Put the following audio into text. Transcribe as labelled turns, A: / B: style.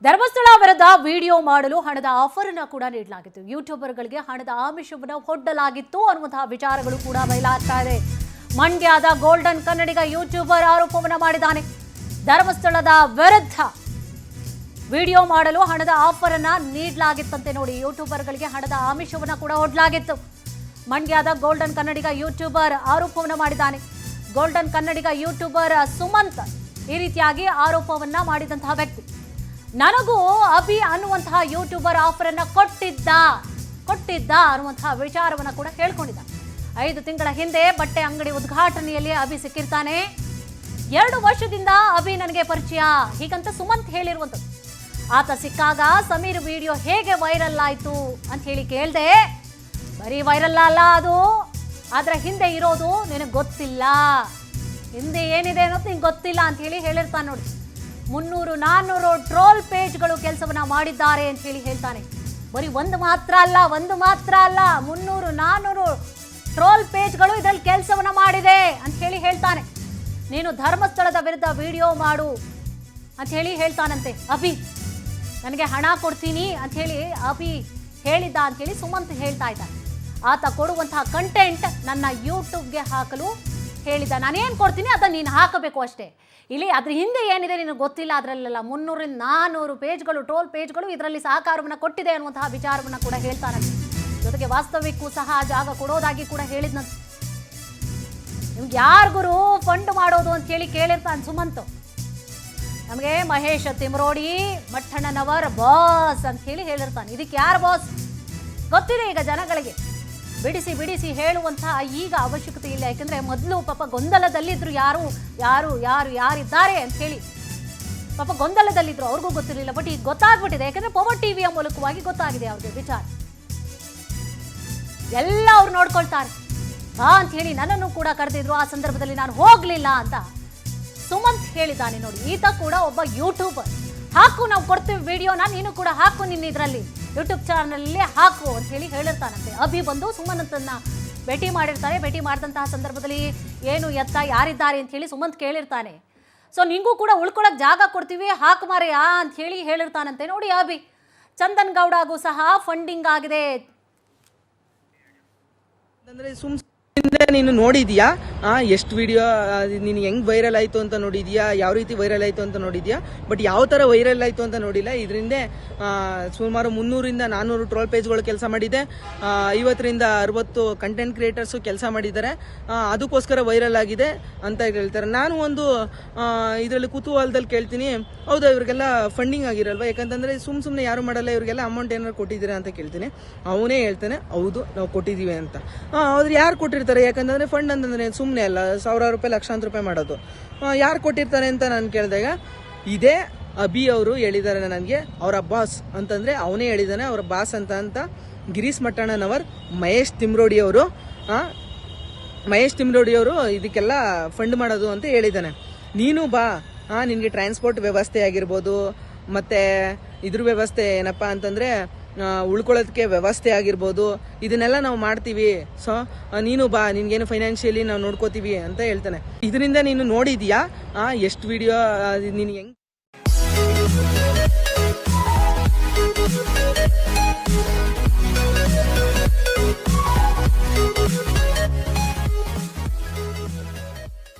A: ಧರ್ಮಸ್ಥಳ ವಿರುದ್ಧ ವಿಡಿಯೋ ಮಾಡಲು ಹಣದ ಆಫರ್ ಅನ್ನು ಕೂಡ ನೀಡಲಾಗಿತ್ತು. ಯೂಟ್ಯೂಬರ್ಗಳಿಗೆ ಹಣದ ಆಮಿಷವನ್ನು ಒಡ್ಡಲಾಗಿತ್ತು ಅನ್ನುವಂತಹ ವಿಚಾರಗಳು ಕೂಡ ಬಯಲಾಗ್ತಾ ಇದೆ. ಮಂಡ್ಯದ ಗೋಲ್ಡನ್ ಕನ್ನಡಿಗ ಯೂಟ್ಯೂಬರ್ ಆರೋಪವನ್ನು ಮಾಡಿದ್ದಾನೆ. ಧರ್ಮಸ್ಥಳದ ವಿರುದ್ಧ ವಿಡಿಯೋ ಮಾಡಲು ಹಣದ ಆಫರ್ ಅನ್ನು ನೀಡಲಾಗಿತ್ತಂತೆ. ನೋಡಿ, ಯೂಟ್ಯೂಬರ್ಗಳಿಗೆ ಹಣದ ಆಮಿಷವನ್ನು ಕೂಡ ಒಡ್ಡಲಾಗಿತ್ತು. ಮಂಡ್ಯದ ಗೋಲ್ಡನ್ ಕನ್ನಡಿಗ ಯೂಟ್ಯೂಬರ್ ಆರೋಪವನ್ನು ಮಾಡಿದ್ದಾನೆ. ಗೋಲ್ಡನ್ ಕನ್ನಡಿಗ ಯೂಟ್ಯೂಬರ್ ಸುಮಂತ್ ಈ ರೀತಿಯಾಗಿ ಆರೋಪವನ್ನ ಮಾಡಿದಂತಹ ವ್ಯಕ್ತಿ, ನನಗೂ ಅಭಿ ಅನ್ನುವಂತಹ ಯೂಟ್ಯೂಬರ್ ಆಫರ್ ಅನ್ನ ಕೊಟ್ಟಿದ್ದ ಅನ್ನುವಂತಹ ವಿಚಾರವನ್ನ ಕೂಡ ಹೇಳ್ಕೊಂಡಿದ್ದ. 5 ತಿಂಗಳ ಹಿಂದೆ ಬಟ್ಟೆ ಅಂಗಡಿ ಉದ್ಘಾಟನೆಯಲ್ಲಿ ಅಭಿ ಸಿಕ್ಕಿರ್ತಾನೆ. 2 ವರ್ಷದಿಂದ ಅಭಿ ನನಗೆ ಪರಿಚಯ ಹೀಗಂತ ಸುಮಂತ್ ಹೇಳಿರುವಂಥದ್ದು. ಆತ ಸಿಕ್ಕಾಗ ಸಮೀರ್ ವಿಡಿಯೋ ಹೇಗೆ ವೈರಲ್ ಆಯ್ತು ಅಂತ ಹೇಳಿ ಕೇಳ್ದೆ. ಬರೀ ವೈರಲ್ ಅಲ್ಲ, ಅದು ಅದರ ಹಿಂದೆ ಇರೋದು ನಿನಗೆ ಗೊತ್ತಿಲ್ಲ, ಹಿಂದೆ ಏನಿದೆ ಅನ್ನೋದು ನಿಂಗೆ ಗೊತ್ತಿಲ್ಲ ಅಂತ ಹೇಳಿ ಹೇಳಿರ್ತಾನೆ. ನೋಡಿ, 300-400 ಟ್ರೋಲ್ ಪೇಜ್ಗಳು ಕೆಲಸವನ್ನ ಮಾಡಿದ್ದಾರೆ ಅಂತ ಹೇಳಿ ಹೇಳ್ತಾನೆ. ಬರೀ ಒಂದು ಮಾತ್ರ ಅಲ್ಲ 300-400 ಟ್ರೋಲ್ ಪೇಜ್ಗಳು ಇದರಲ್ಲಿ ಕೆಲಸವನ್ನ ಮಾಡಿದೆ ಅಂತ ಹೇಳಿ ಹೇಳ್ತಾನೆ. ನೀನು ಧರ್ಮಸ್ಥಳದ ವಿರುದ್ಧ ವಿಡಿಯೋ ಮಾಡು ಅಂತ ಹೇಳಿ ಹೇಳ್ತಾನಂತೆ ಅಭಿ. ನನಗೆ ಹಣ ಕೊಡ್ತೀನಿ ಅಂತ ಹೇಳಿ ಅಭಿ ಹೇಳಿದ್ದ ಅಂತ ಹೇಳಿ ಸುಮಂತ್ ಹೇಳ್ತಾ ಇದ್ದಾನೆ. ಆತ ಕೊಡುವಂತಹ ಕಂಟೆಂಟ್ ನನ್ನ ಯೂಟ್ಯೂಬ್ಗೆ ಹಾಕಲು ಹೇಳಿದ್ದ. ನಾನೇನು ಕೊಡ್ತೀನಿ ಅದನ್ನು ನೀನು ಹಾಕಬೇಕು ಅಷ್ಟೇ. ಇಲ್ಲಿ ಅದ್ರ ಹಿಂದೆ ಏನಿದೆ ನಿನಗೆ ಗೊತ್ತಿಲ್ಲ. ಅದರಲ್ಲೆಲ್ಲ 300-400 ಪೇಜ್ಗಳು ಟ್ರೋಲ್ ಪೇಜ್ಗಳು ಇದರಲ್ಲಿ ಸಹಕಾರವನ್ನು ಕೊಟ್ಟಿದೆ ಅನ್ನುವಂತಹ ವಿಚಾರವನ್ನು ಕೂಡ ಹೇಳ್ತಾನಂತೆ. ಜೊತೆಗೆ ವಾಸ್ತವಿಕೂ ಸಹ ಜಾಗ ಕೊಡೋದಾಗಿ ಕೂಡ ಹೇಳಿದ್ನಂತೆ. ನಿಮ್ಗೆ ಯಾರು ಗುರು ಫಂಡ್ ಮಾಡೋದು ಅಂತ ಹೇಳಿ ಕೇಳಿರ್ತಾನೆ ಸುಮಂತ್. ನಮಗೆ ಮಹೇಶ್ ತಿಮ್ರೋಡಿ ಮಠಣ್ಣನವರ್ ಬಾಸ್ ಅಂತ ಹೇಳಿ ಹೇಳಿರ್ತಾನೆ. ಇದಕ್ಕೆ ಯಾರು ಬಾಸ್ ಗೊತ್ತಿದೆ ಈಗ ಜನಗಳಿಗೆ. ಬಿಡಿಸಿ ಹೇಳುವಂತಹ ಈಗ ಅವಶ್ಯಕತೆ ಇಲ್ಲ. ಯಾಕಂದ್ರೆ ಮೊದಲು ಪಾಪ ಗೊಂದಲದಲ್ಲಿದ್ರು, ಯಾರಿದ್ದಾರೆ ಅಂತ ಹೇಳಿ ಪಾಪ ಗೊಂದಲದಲ್ಲಿದ್ರು, ಅವ್ರಿಗೂ ಗೊತ್ತಿರಲಿಲ್ಲ. ಬಟ್ ಈಗ ಗೊತ್ತಾಗ್ಬಿಟ್ಟಿದೆ. ಯಾಕಂದ್ರೆ ಪವರ್ ಟಿವಿಯ ಮೂಲಕವಾಗಿ ಗೊತ್ತಾಗಿದೆ ಅವ್ರಿಗೆ ವಿಚಾರ. ಎಲ್ಲ ಅವ್ರು ನೋಡ್ಕೊಳ್ತಾರೆ ಬಾ ಅಂತ ಹೇಳಿ ನನ್ನನ್ನು ಕೂಡ ಕರೆದಿದ್ರು. ಆ ಸಂದರ್ಭದಲ್ಲಿ ನಾನು ಹೋಗ್ಲಿಲ್ಲ ಅಂತ ಸುಮಂತ್ ಹೇಳಿದ್ದಾನೆ. ನೋಡಿ, ಈತ ಕೂಡ ಒಬ್ಬ ಯೂಟ್ಯೂಬರ್. ಹಾಕು, ನಾವು ಕೊಡ್ತೀವಿ ವಿಡಿಯೋನ, ನೀನು ಕೂಡ ಹಾಕು, ನಿನ್ನ ಇದರಲ್ಲಿ ಯೂಟ್ಯೂಬ್ ಚಾನಲಲ್ಲಿ ಹಾಕು ಅಂತ ಹೇಳಿ ಹೇಳಿರ್ತಾನಂತೆ. ಅಭಿ ಬಂದು ಸುಮಂತನ್ನ ಭೇಟಿ ಮಾಡಿರ್ತಾರೆ. ಭೇಟಿ ಮಾಡಿದಂತಹ ಸಂದರ್ಭದಲ್ಲಿ ಏನು ಎತ್ತ ಯಾರಿದ್ದಾರೆ ಅಂತ ಹೇಳಿ ಸುಮಂತ್ ಕೇಳಿರ್ತಾನೆ. ಸೊ ನಿಂಗೂ ಕೂಡ ಉಳ್ಕೊಳಕ್ ಜಾಗ ಕೊಡ್ತೀವಿ, ಹಾಕು ಮಾರೆಯಾ ಅಂತ ಹೇಳಿ ಹೇಳಿರ್ತಾನಂತೆ. ನೋಡಿ, ಅಭಿ ಚಂದನ್ ಗೌಡಗೂ ಸಹ ಫಂಡಿಂಗ್ ಆಗಿದೆ.
B: ನೀನು ನೋಡಿದ್ಯಾ ಎಷ್ಟು ವಿಡಿಯೋ ನೀನು ಹೆಂಗ್ ವೈರಲ್ ಆಯ್ತು ಅಂತ ನೋಡಿದ್ಯಾ, ಯಾವ ರೀತಿ ವೈರಲ್ ಆಯ್ತು ಅಂತ ನೋಡಿದ್ಯಾ. ಬಟ್ ಯಾವ ತರ ವೈರಲ್ ಆಯ್ತು ಅಂತ ನೋಡಿಲ್ಲ. ಇದರಿಂದ ಸುಮಾರು 300-400 ಟ್ರೋಲ್ ಪೇಜ್ಗಳು ಕೆಲಸ ಮಾಡಿದೆ. 50-60 ಕಂಟೆಂಟ್ ಕ್ರಿಯೇಟರ್ಸ್ ಕೆಲಸ ಮಾಡಿದ್ದಾರೆ. ಅದಕ್ಕೋಸ್ಕರ ವೈರಲ್ ಆಗಿದೆ ಅಂತ ಹೇಳ್ತಾರೆ. ನಾನು ಒಂದು ಇದರಲ್ಲಿ ಕುತೂಹಲದಲ್ಲಿ ಕೇಳ್ತೀನಿ, ಹೌದಾ ಇವ್ರಿಗೆಲ್ಲ ಫಂಡಿಂಗ್ ಆಗಿರಲ್ವಾ? ಯಾಕಂತಂದ್ರೆ ಸುಮ್ಮನೆ ಯಾರು ಮಾಡಲ್ಲ, ಇವ್ರಿಗೆಲ್ಲ ಅಮೌಂಟ್ ಏನಾದ್ರು ಕೊಟ್ಟಿದ್ದೀರಾ ಅಂತ ಕೇಳ್ತೀನಿ. ಅವನೇ ಹೇಳ್ತಾನೆ, ಹೌದು ನಾವು ಕೊಟ್ಟಿದ್ದೀವಿ ಅಂತ. ಅವ್ರು ಯಾರು ಕೊಟ್ಟಿರ್ತಾರೆ? ಯಾಕಂತಂದ್ರೆ ಫಂಡ್ ಅಂತಂದ್ರೆ ಸುಮ್ಮನೆ ಅಲ್ಲ, ಸಾವಿರಾರು ರೂಪಾಯಿ ಲಕ್ಷಾಂತರ ರೂಪಾಯಿ ಮಾಡೋದು. ಯಾರು ಕೊಟ್ಟಿರ್ತಾರೆ ಅಂತ ನಾನು ಕೇಳಿದಾಗ ಇದೇ ಅಭಿ ಅವರು ಹೇಳಿದ್ದಾರೆ ನನಗೆ. ಅವರ ಬಾಸ್ ಅಂತಂದ್ರೆ ಅವನೇ ಹೇಳಿದಾನೆ, ಅವರ ಬಾಸ್ ಅಂತ ಗಿರೀಶ್ ಮಠಣ್ಣನವರ್ ಮಹೇಶ್ ತಿಮ್ರೋಡಿ ಅವರು ಇದಕ್ಕೆಲ್ಲ ಫಂಡ್ ಮಾಡೋದು ಅಂತ ಹೇಳಿದ್ದಾನೆ. ನೀನು ಬಾ, ನಿನ್ಗೆ ಟ್ರಾನ್ಸ್ಪೋರ್ಟ್ ವ್ಯವಸ್ಥೆ ಆಗಿರ್ಬೋದು, ಮತ್ತೆ ಇದ್ರ ವ್ಯವಸ್ಥೆ ಏನಪ್ಪಾ ಅಂತಂದ್ರೆ ಉಳ್ಕೊಳ್ಳೋದಕ್ಕೆ ವ್ಯವಸ್ಥೆ ಆಗಿರ್ಬೋದು, ಇದನ್ನೆಲ್ಲ ನಾವು ಮಾಡ್ತೀವಿ. ಸೊ ನೀನು ಬಾ, ನಿನ್ಗೇನು ಫೈನಾನ್ಷಿಯಲಿ ನಾವು ನೋಡ್ಕೋತೀವಿ ಅಂತ ಹೇಳ್ತಾನೆ. ಇದರಿಂದ ನೀನು ನೋಡಿದ್ಯಾ ಎಷ್ಟು ವಿಡಿಯೋ, ನೀನು ಹೆಂಗ್